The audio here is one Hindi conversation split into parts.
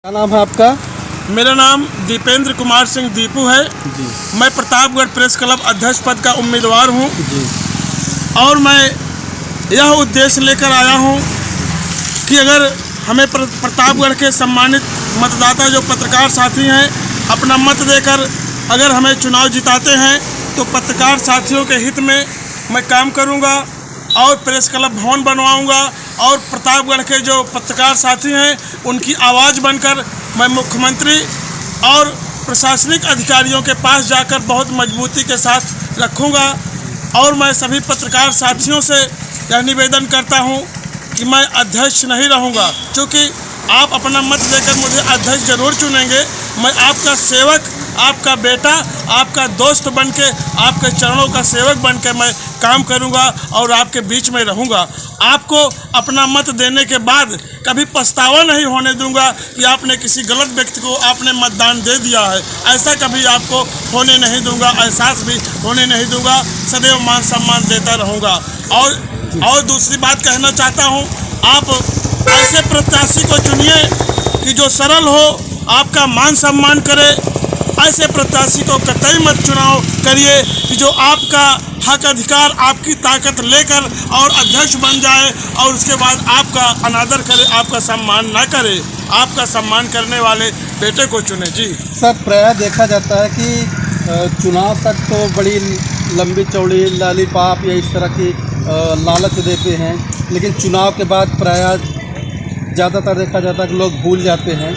क्या नाम है आपका? मेरा नाम दीपेंद्र कुमार सिंह दीपू है जी। मैं प्रतापगढ़ प्रेस क्लब अध्यक्ष पद का उम्मीदवार हूं जी। और मैं यह उद्देश्य लेकर आया हूं कि अगर हमें प्रतापगढ़ के सम्मानित मतदाता जो पत्रकार साथी हैं अपना मत देकर अगर हमें चुनाव जिताते हैं तो पत्रकार साथियों के हित में मैं काम करूंगा और प्रेस क्लब भवन बनवाऊंगा और प्रतापगढ़ के जो पत्रकार साथी हैं उनकी आवाज़ बनकर मैं मुख्यमंत्री और प्रशासनिक अधिकारियों के पास जाकर बहुत मजबूती के साथ रखूंगा। और मैं सभी पत्रकार साथियों से यह निवेदन करता हूं कि मैं अध्यक्ष नहीं रहूंगा, क्योंकि आप अपना मत देकर मुझे अध्यक्ष जरूर चुनेंगे। मैं आपका सेवक, आपका बेटा, आपका दोस्त बनके, आपके चरणों का सेवक बनके मैं काम करूंगा और आपके बीच में रहूंगा। आपको अपना मत देने के बाद कभी पछतावा नहीं होने दूंगा कि आपने किसी गलत व्यक्ति को आपने मतदान दे दिया है। ऐसा कभी आपको होने नहीं दूंगा, एहसास भी होने नहीं दूंगा। सदैव मान सम्मान देता रहूंगा। और दूसरी बात कहना चाहता हूं, आप ऐसे प्रत्याशी को चुनिए कि जो सरल हो, आपका मान सम्मान करे। ऐसे प्रत्याशी को कतई मत चुनाव करिए कि जो आपका हक अधिकार, आपकी ताकत लेकर और अध्यक्ष बन जाए और उसके बाद आपका अनादर करे, आपका सम्मान ना करे। आपका सम्मान करने वाले बेटे को चुने। जी सर, प्रायः देखा जाता है कि चुनाव तक तो बड़ी लंबी चौड़ी लॉलीपॉप या इस तरह की लालच देते हैं, लेकिन चुनाव के बाद प्रायः ज़्यादातर देखा जाता है कि लोग भूल जाते हैं।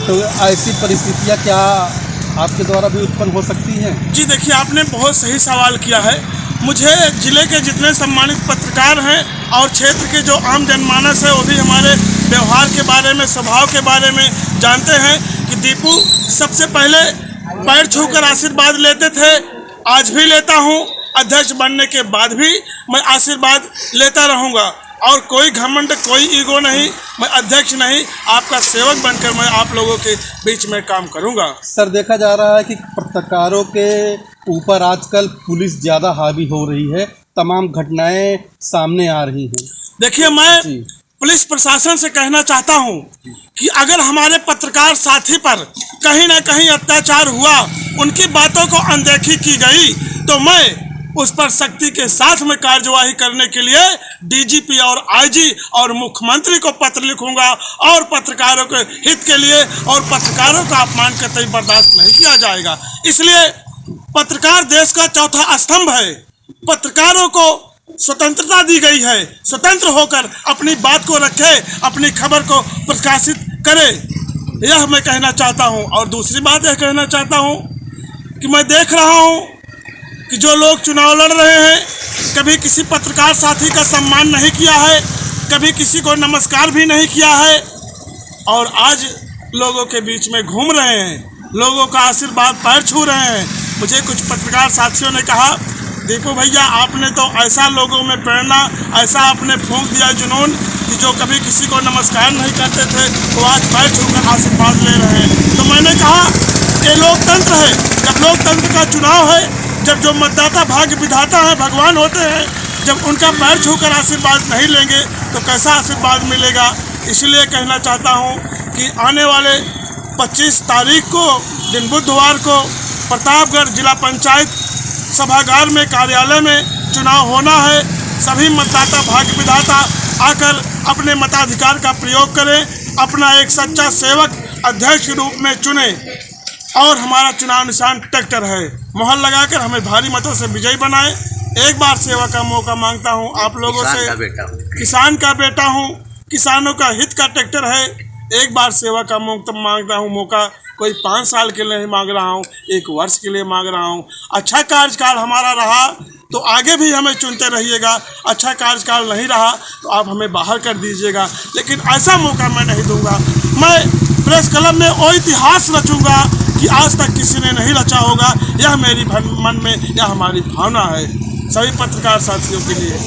तो ऐसी परिस्थितियाँ क्या आपके द्वारा भी उत्पन्न हो सकती हैं? जी देखिए, आपने बहुत सही सवाल किया है। मुझे जिले के जितने सम्मानित पत्रकार हैं और क्षेत्र के जो आम जनमानस है वो भी हमारे व्यवहार के बारे में, स्वभाव के बारे में जानते हैं कि दीपू सबसे पहले पैर छूकर आशीर्वाद लेते थे। आज भी लेता हूं, अध्यक्ष बनने के बाद भी मैं आशीर्वाद लेता रहूंगा। और कोई घमंड, कोई ईगो नहीं, मैं अध्यक्ष नहीं, आपका सेवक बनकर मैं आप लोगों के बीच में काम करूंगा। सर, देखा जा रहा है कि पत्रकारों के ऊपर आजकल पुलिस ज़्यादा हावी हो रही है, तमाम घटनाएं सामने आ रही हैं। देखिए, मैं पुलिस प्रशासन से कहना चाहता हूं कि अगर हमारे पत्रकार साथी पर कहीं ना कहीं अत्याचार हुआ, उनकी बातों को अनदेखी की गई, तो मैं उस पर सख्ती के साथ में कार्यवाही करने के लिए डीजीपी और आईजी और मुख्यमंत्री को पत्र लिखूंगा और पत्रकारों के हित के लिए और पत्रकारों का अपमान कतई बर्दाश्त नहीं किया जाएगा। इसलिए पत्रकार देश का चौथा स्तंभ है। पत्रकारों को स्वतंत्रता दी गई है, स्वतंत्र होकर अपनी बात को रखे, अपनी खबर को प्रकाशित करे, यह मैं कहना चाहता हूं। और दूसरी बात यह कहना चाहता हूं कि मैं देख रहा हूं कि जो लोग चुनाव लड़ रहे हैं, कभी किसी पत्रकार साथी का सम्मान नहीं किया है, कभी किसी को नमस्कार भी नहीं किया है और आज लोगों के बीच में घूम रहे हैं, लोगों का आशीर्वाद पैर छू रहे हैं। मुझे कुछ पत्रकार साथियों ने कहा, दीपू भैया आपने तो ऐसा लोगों में प्रेरणा, ऐसा आपने फूंक दिया जुनून कि जो कभी किसी को नमस्कार नहीं करते थे वो आज पैर छूकर आशीर्वाद ले रहे हैं। तो मैंने कहा ये लोकतंत्र है। जब लोकतंत्र का चुनाव है, जब जो मतदाता भाग्य विधाता है, भगवान होते हैं, जब उनका पैर छूकर आशीर्वाद नहीं लेंगे तो कैसा आशीर्वाद मिलेगा। इसलिए कहना चाहता हूं कि आने वाले 25 तारीख को दिन बुधवार को प्रतापगढ़ जिला पंचायत सभागार में, कार्यालय में चुनाव होना है। सभी मतदाता भाग्य विधाता आकर अपने मताधिकार का प्रयोग करें, अपना एक सच्चा सेवक अध्यक्ष के रूप में चुने और हमारा चुनाव निशान ट्रैक्टर है। मोहर लगाकर हमें भारी मतों से विजयी बनाएं। एक बार सेवा का मौका मांगता हूं आप लोगों से। किसान का बेटा हूं, किसानों का हित का ट्रैक्टर है। एक बार सेवा का मांगता हूं मौका। कोई 5 साल के लिए नहीं मांग रहा हूं, 1 वर्ष के लिए मांग रहा हूं। अच्छा कार्यकाल हमारा रहा तो आगे भी हमें चुनते रहिएगा, अच्छा कार्यकाल नहीं रहा तो आप हमें बाहर कर दीजिएगा, लेकिन ऐसा मौका मैं नहीं दूंगा। मैं प्रेस क्लब में वो इतिहास रचूंगा कि आज तक किसी ने नहीं रचा होगा। यह मेरी मन में, यह हमारी भावना है सभी पत्रकार साथियों के लिए।